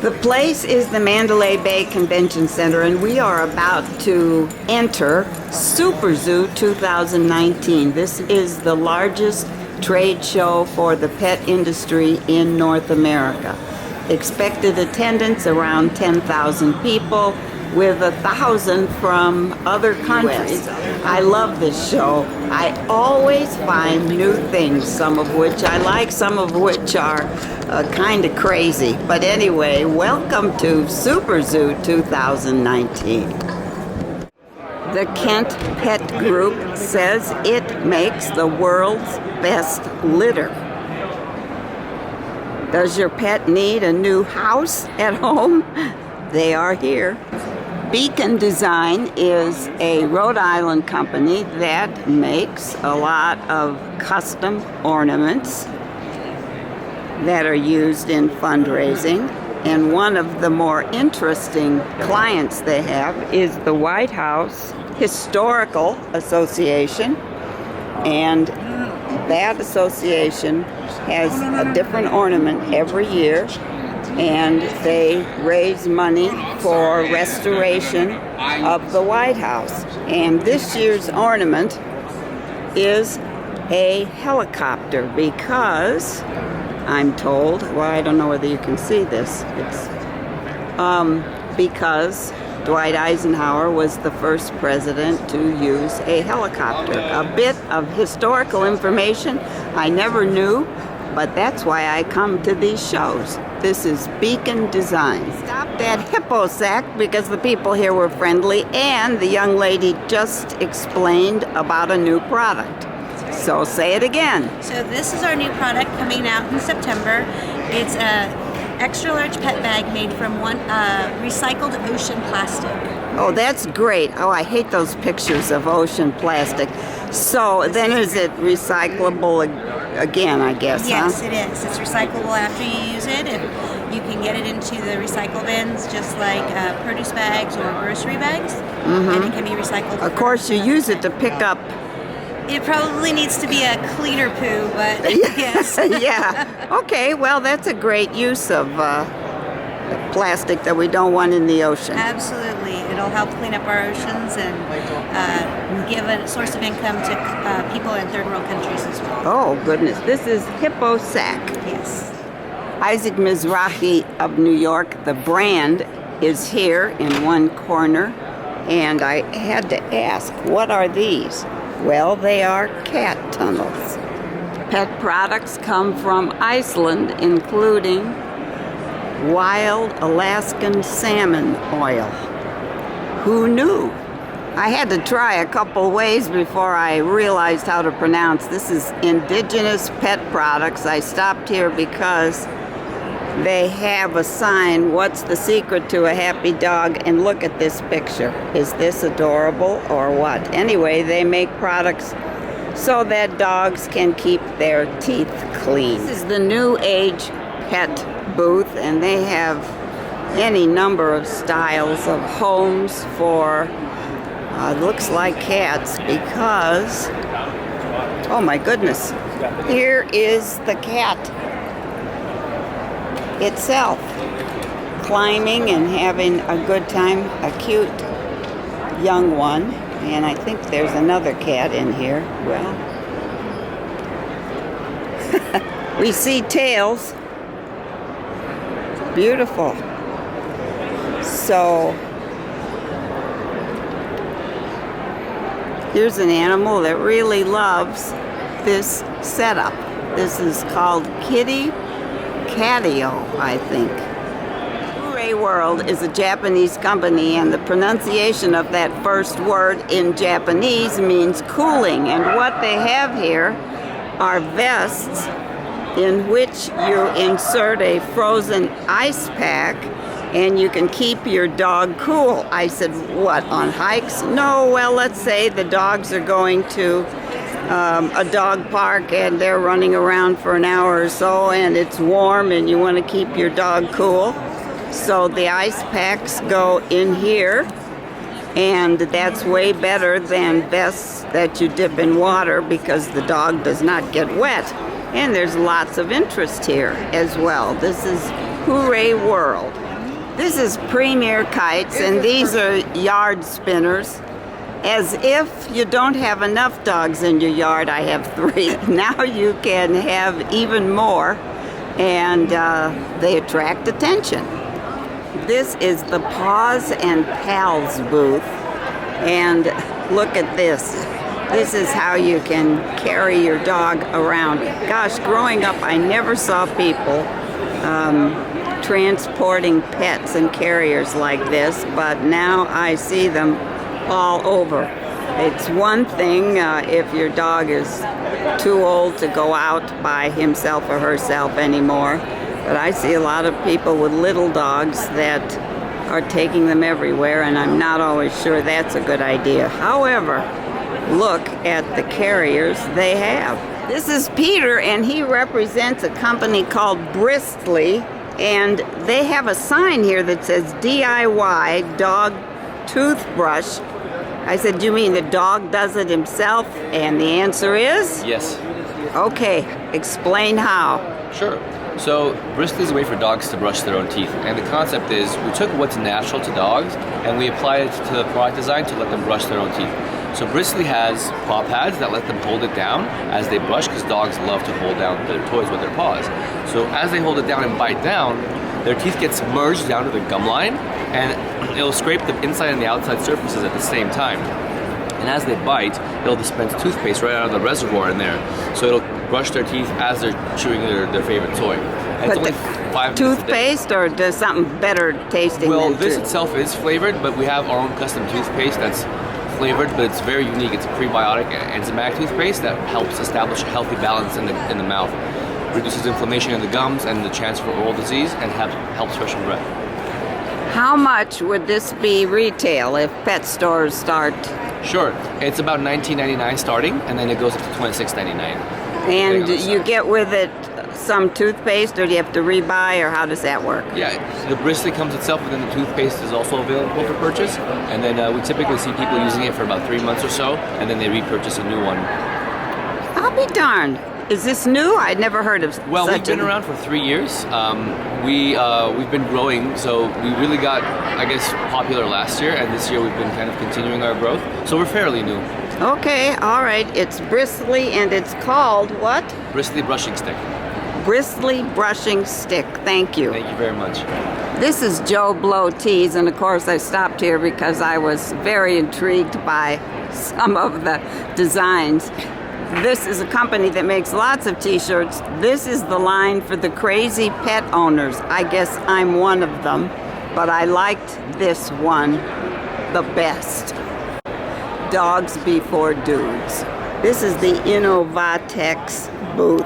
The place is the Mandalay Bay Convention Center, and we are about to enter SuperZoo 2019. This is the largest trade show for the pet industry in North America. Expected attendance around 10,000 people, with 1,000 from other countries. I love this show. I always find new things, some of which I like, some of which are kind of crazy. But anyway, welcome to SuperZoo 2019. The Kent Pet Group says it makes the world's best litter. Does your pet need a new house at home? They are here. Beacon Design is a Rhode Island company that makes a lot of custom ornaments that are used in fundraising. And one of the more interesting clients they have is the White House Historical Association. And that association has a different ornament every year. And they raise money for restoration of the White House. And this year's ornament is a helicopter because, I'm told, well, I don't know whether you can see this, because Dwight Eisenhower was the first president to use a helicopter. A bit of historical information I never knew, but that's why I come to these shows. This is Beacon Design. Stopped at Hippo Sack because the people here were friendly, and the young lady just explained about a new product. So say it again. So this is our new product coming out in September. It's a extra large pet bag made from recycled ocean plastic. Oh, that's great. Oh, I hate those pictures of ocean plastic. So then is it recyclable again, I guess, Yes, huh? it is. It's recyclable after you use it. And you can get it into the recycle bins just like produce bags or grocery bags. And it can be recycled. Of course, you use it to pick up. It probably needs to be a cleaner poo, but yes. Yeah. Okay, well, that's a great use of plastic that we don't want in the ocean. Absolutely. It'll help clean up our oceans and give a source of income to people in third world countries as well. Oh, goodness. This is Hippo Sack. Yes. Isaac Mizrahi of New York, the brand, is here in one corner. And I had to ask, what are these? Well, they are cat tunnels. Pet products come from Iceland, including wild Alaskan salmon oil. Who knew? I had to try a couple ways before I realized how to pronounce. This is indigenous pet products. I stopped here because they have a sign, "What's the secret to a happy dog?" And look at this picture. Is this adorable or what? Anyway, they make products so that dogs can keep their teeth clean. This is the New Age pet booth, and they have any number of styles of homes for looks like cats, because oh my goodness, here is the cat itself climbing and having a good time, a cute young one. And I think there's another cat in here. Well, we see tails. Beautiful. So here's an animal that really loves this setup. This is called Kitty Catio, I think. Hooray World is a Japanese company, and the pronunciation of that first word in Japanese means cooling. And what they have here are vests in which you insert a frozen ice pack and you can keep your dog cool. I said, what, on hikes? No, well, let's say the dogs are going to a dog park and they're running around for an hour or so and it's warm and you want to keep your dog cool. So the ice packs go in here, and that's way better than vests that you dip in water because the dog does not get wet. And there's lots of interest here as well. This is Hooray World. This is Premier Kites, and these are yard spinners. As if you don't have enough dogs in your yard, I have 3. Now you can have even more, and they attract attention. This is the Paws and Pals booth, and look at this. This is how you can carry your dog around. Gosh, growing up, I never saw people transporting pets and carriers like this, but now I see them all over. It's one thing if your dog is too old to go out by himself or herself anymore, but I see a lot of people with little dogs that are taking them everywhere, and I'm not always sure that's a good idea. However, look at the carriers they have. This is Peter, and he represents a company called Bristly, and they have a sign here that says DIY Dog Toothbrush. I said, do you mean the dog does it himself? And the answer is? Yes. Okay, explain how. Sure. So Bristly is a way for dogs to brush their own teeth. And the concept is we took what's natural to dogs and we applied it to the product design to let them brush their own teeth. So Bristly has paw pads that let them hold it down as they brush, because dogs love to hold down their toys with their paws. So as they hold it down and bite down, their teeth get submerged down to the gum line, and it'll scrape the inside and the outside surfaces at the same time. And as they bite, it'll dispense toothpaste right out of the reservoir in there. So it'll brush their teeth as they're chewing their favorite toy. And But it's only the 5 minutes a day. toothpaste, or does something better tasting Well, than this tooth? itself is flavored, but we have our own custom toothpaste that's flavored, but it's very unique. It's a prebiotic enzymatic toothpaste that helps establish a healthy balance in the mouth, reduces inflammation in the gums and the chance for oral disease, and helps freshen breath. How much would this be retail if pet stores start? Sure, it's about $19.99 starting, and then it goes up to $26.99. And depending on the you size. get with it some toothpaste, or do you have to rebuy, or how does that work? Yeah, the Bristly comes itself, but then the toothpaste is also available for purchase. And then we typically see people using it for about 3 months or so, and then they repurchase a new one. I'll be darned. Is this new? I'd never heard of Well, such we've been around for 3 years. We've been growing, so we really got, I guess, popular last year, and this year we've been kind of continuing our growth. So we're fairly new. Okay, all right. It's Bristly, and it's called what? Bristly brushing stick. Bristly Brushing Stick. Thank you. Thank you very much. This is Joe Blow Tees, and of course I stopped here because I was very intrigued by some of the designs. This is a company that makes lots of t-shirts. This is the line for the crazy pet owners. I guess I'm one of them, but I liked this one the best. Dogs Before Dudes. This is the Innovatex booth.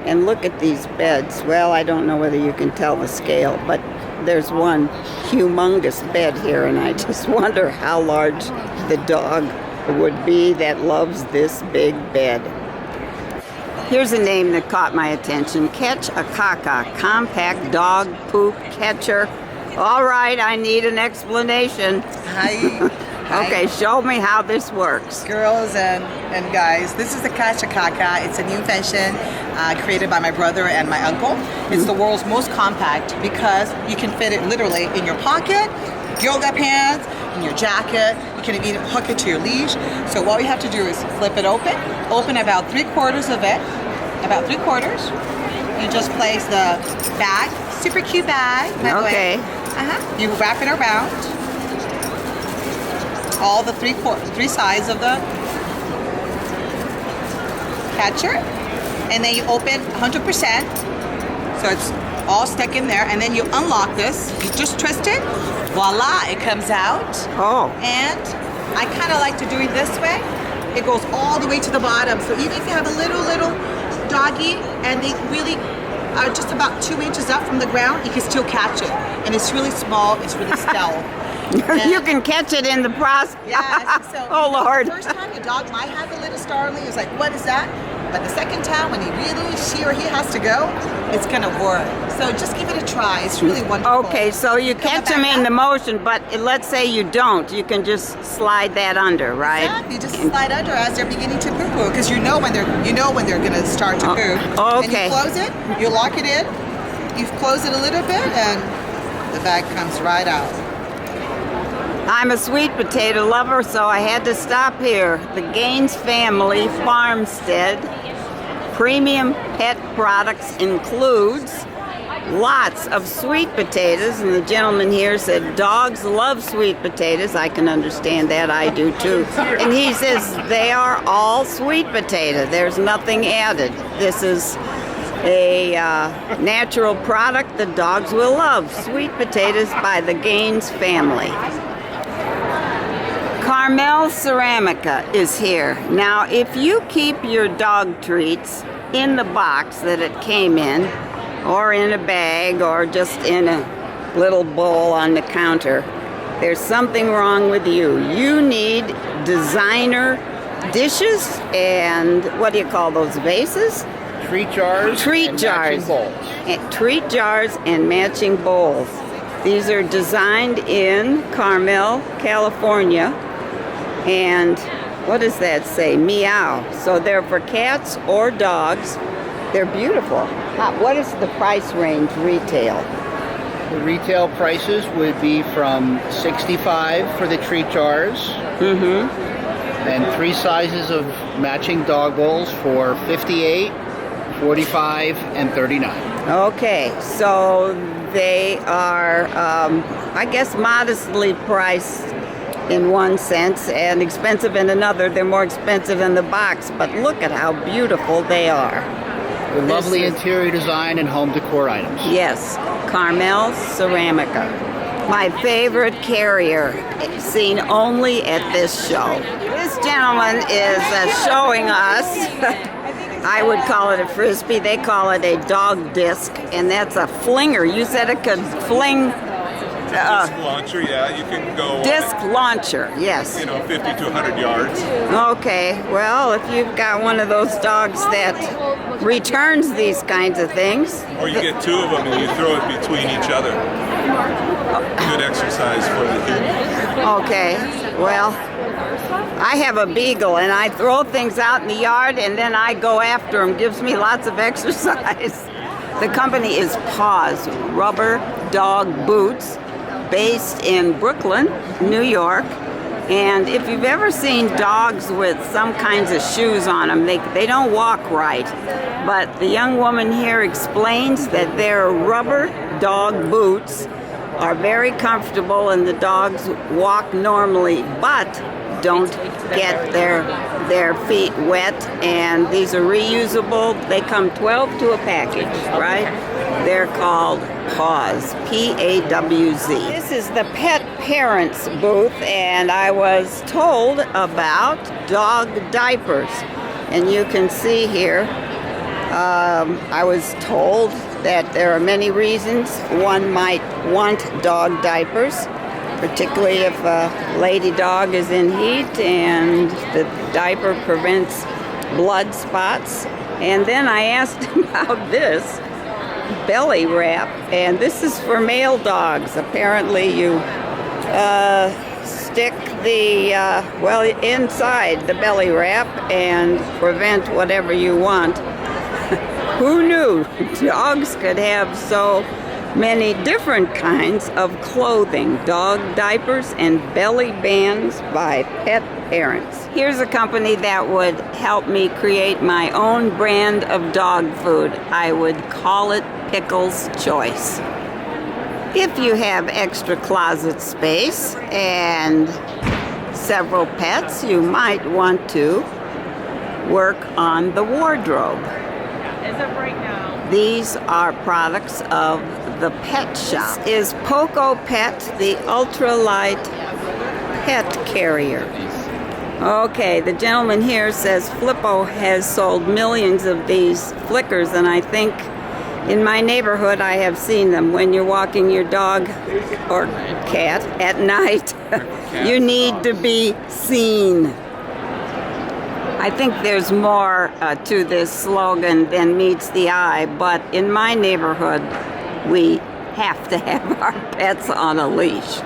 And look at these beds. Well, I don't know whether you can tell the scale, but there's one humongous bed here, and I just wonder how large the dog would be that loves this big bed. Here's a name that caught my attention. Catch a Caca, compact dog poop catcher. All right, I need an explanation. Hi. Okay, show me how this works. Girls and guys, this is the Catch a Caca. It's a new invention created by my brother and my uncle. It's the world's most compact because you can fit it literally in your pocket, yoga pants, in your jacket. You can even hook it to your leash. So all you have to do is flip it open about 3/4 of it, about 3/4. You just place the bag, super cute bag, by the way. Okay. You wrap it around all the three sides of the catcher, and then you open 100%, so it's all stuck in there, and then you unlock this, you just twist it, voila, it comes out. Oh. And I kind of like to do it this way. It goes all the way to the bottom, so even if you have a little doggy and they really are just about 2 inches up from the ground, you can still catch it, and it's really small, it's really stealth. You can catch it in the process. Yes. So Oh, Lord. The first time your dog might have a little startling, it's like, what is that? But the second time when she or he has to go, it's gonna work. So just give it a try. It's really wonderful. Okay, so you Come catch back them in up. the motion, but let's say you don't. You can just slide that under, right? Exactly. You just slide under as they're beginning to poo-poo, because you know when they're gonna start to poo. Oh, And okay. you close it, you lock it in, you close it a little bit, and The bag comes right out. I'm a sweet potato lover, so I had to stop here. The Gaines Family Farmstead premium pet products includes lots of sweet potatoes, and the gentleman here said dogs love sweet potatoes. I can understand that. I do too. And he says they are all sweet potato. There's nothing added. This is a natural product the dogs will love. Sweet potatoes by the Gaines family. Carmel Ceramica is here. Now, if you keep your dog treats in the box that it came in, or in a bag, or just in a little bowl on the counter, there's something wrong with you. You need designer dishes and what do you call those, vases? Treat jars. Treat and jars. matching bowls. Treat jars and matching bowls. These are designed in Carmel, California. And what does that say? Meow. So they're for cats or dogs. They're beautiful. What is the price range retail? The retail prices would be from $65 for the treat jars. Mm-hmm. And 3 sizes of matching dog bowls for $58, $45, and $39. Okay, so they are, I guess, modestly priced in one sense and expensive in another. They're more expensive in the box, but look at how beautiful they are. With lovely interior design and home decor items. Yes, Carmel Ceramica. My favorite carrier, seen only at this show. This gentleman is showing us, I would call it a frisbee, they call it a dog disc, and that's a flinger. You said it could fling. Disc launcher, yeah, you can go. Disc launcher, yes. 50 to 100 yards. Okay, well, if you've got one of those dogs that returns these kinds of things. Or you get 2 of them and you throw it between each other. Good exercise for the human. Okay, well, I have a beagle and I throw things out in the yard and then I go after them. Gives me lots of exercise. The company is Paws, rubber dog boots, based in Brooklyn, New York. And if you've ever seen dogs with some kinds of shoes on them, they don't walk right. But the young woman here explains that their rubber dog boots are very comfortable and the dogs walk normally, but don't get their feet wet. And these are reusable. They come 12 to a package, right? They're called Paws, P-A-W-Z. This is the pet parents booth, and I was told about dog diapers. And you can see here, I was told that there are many reasons one might want dog diapers, particularly if a lady dog is in heat and the diaper prevents blood spots. And then I asked about this belly wrap, and this is for male dogs. Apparently you stick the inside the belly wrap and prevent whatever you want. Who knew dogs could have so many different kinds of clothing? Dog diapers and belly bands by pet parents. Here's a company that would help me create my own brand of dog food. I would call it Pickle's Choice. If you have extra closet space and several pets, you might want to work on the wardrobe. These are products of the pet shop. This is Poco Pet, the ultralight pet carrier. Okay, the gentleman here says Flippo has sold millions of these flickers, and I think in my neighborhood I have seen them. When you're walking your dog or cat at night, you need to be seen. I think there's more to this slogan than meets the eye, but in my neighborhood, we have to have our pets on a leash.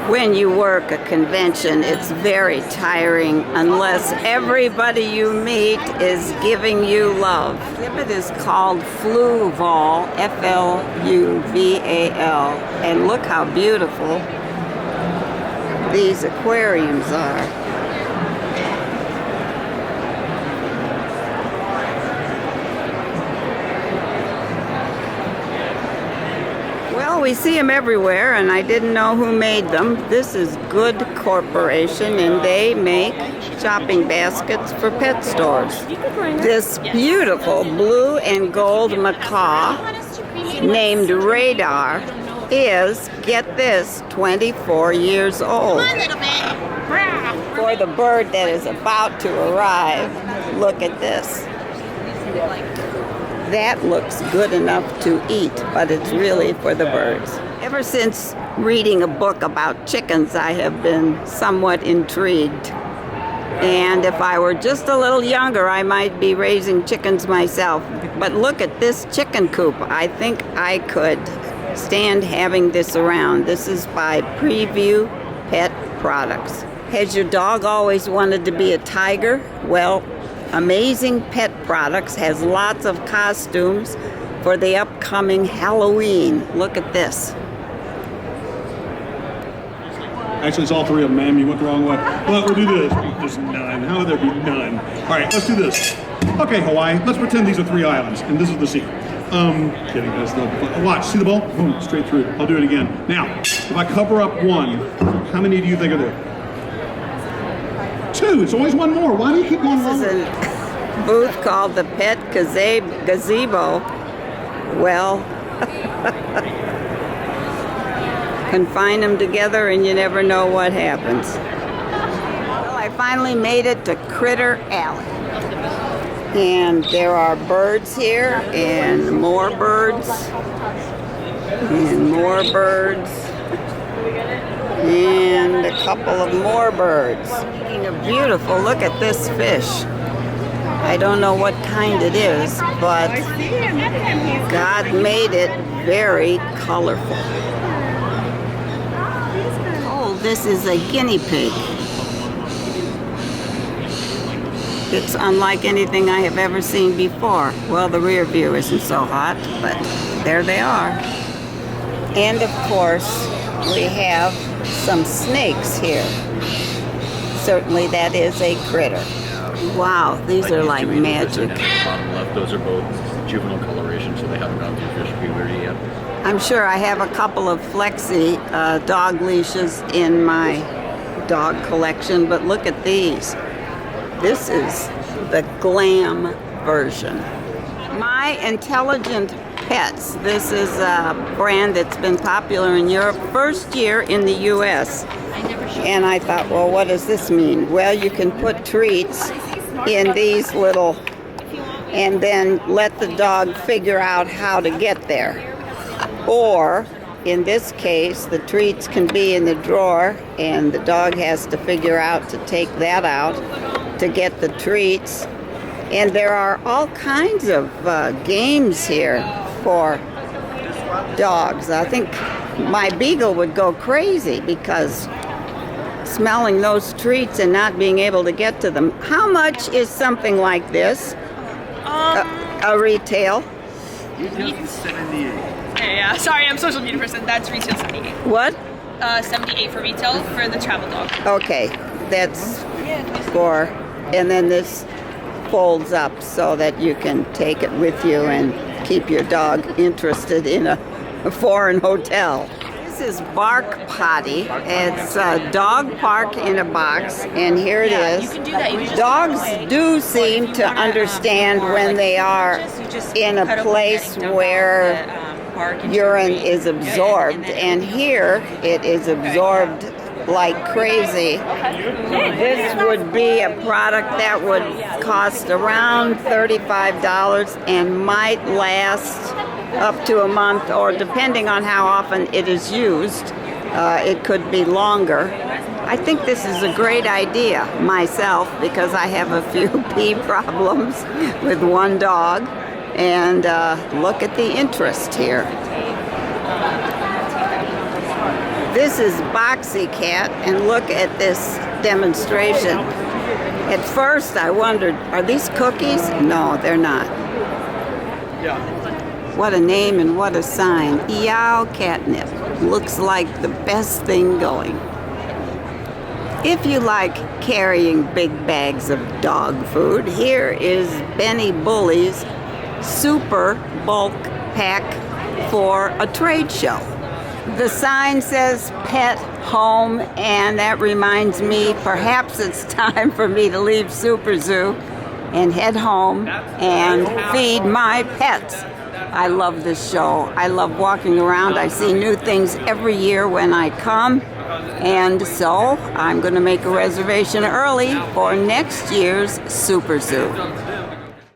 When you work a convention, it's very tiring unless everybody you meet is giving you love. The exhibit is called Fluval, F-L-U-V-A-L, and look how beautiful these aquariums are. Well, we see them everywhere, and I didn't know who made them. This is Good Corporation, and they make shopping baskets for pet stores. This beautiful blue and gold macaw, named Radar, is, get this, 24 years old. For the bird that is about to arrive, look at this. That looks good enough to eat, but it's really for the birds. Ever since reading a book about chickens, I have been somewhat intrigued. And if I were just a little younger, I might be raising chickens myself. But look at this chicken coop. I think I could stand having this around. This is by Preview Pet Products. Has your dog always wanted to be a tiger? Well, Amazing Pet Products has lots of costumes for the upcoming Halloween. Look at this. Actually, it's all three of them, ma'am. You went the wrong way. Well, we'll do this. There's none. How would there be none? All right, let's do this. Okay, Hawaii, let's pretend these are 3 islands, and this is the secret. Kidding, that's no fun. Watch, see the ball? Boom, straight through. I'll do it again. Now, if I cover up 1, how many do you think are there? 2. It's always 1 more. Why do you keep going wrong? This is a booth called the Pet Gazebo. Well, confine them together and you never know what happens. Well, I finally made it to Critter Alley. And there are birds here, and more birds, and more birds, and a couple of more birds. Speaking of beautiful, look at this fish. I don't know what kind it is, but God made it very colorful. Oh, this is a guinea pig. It's unlike anything I have ever seen before. Well, the rear view isn't so hot, but there they are. And of course, we have some snakes here. Certainly that is a critter. Wow, these are like magic. Bottom left, those are both juvenile coloration, so they haven't gone through fish puberty yet. I'm sure I have a couple of flexi dog leashes in my dog collection, but look at these. This is the glam version. My Intelligent Pets. This is a brand that's been popular in Europe. First year in the U.S. And I thought, well, what does this mean? Well, you can put treats in these little, and then let the dog figure out how to get there. Or, in this case, the treats can be in the drawer, and the dog has to figure out to take that out to get the treats. And there are all kinds of games here for dogs. I think my beagle would go crazy because smelling those treats and not being able to get to them. How much is something like this? A retail? Retail 78. Yeah, sorry, I'm a social media person. That's retail 78. What? 78 for retail for the travel dog. Okay, that's for, and then this folds up so that you can take it with you and keep your dog interested in a foreign hotel. This is Bark Potty. It's a dog park in a box, and here it is. Dogs do seem to understand when they are in a place where urine is absorbed, and here it is absorbed like crazy. This would be a product that would cost around $35 and might last up to a month, or depending on how often it is used, it could be longer. I think this is a great idea myself because I have a few pee problems with one dog, and look at the interest here. This is Boxy Cat, and look at this demonstration. At first I wondered, are these cookies? No, they're not. What a name and what a sign. Eow Catnip. Looks like the best thing going. If you like carrying big bags of dog food, here is Benny Bully's Super Bulk Pack for a trade show. The sign says pet home, and that reminds me perhaps it's time for me to leave SuperZoo and head home and feed my pets. I love this show. I love walking around. I see new things every year when I come, and so I'm going to make a reservation early for next year's SuperZoo.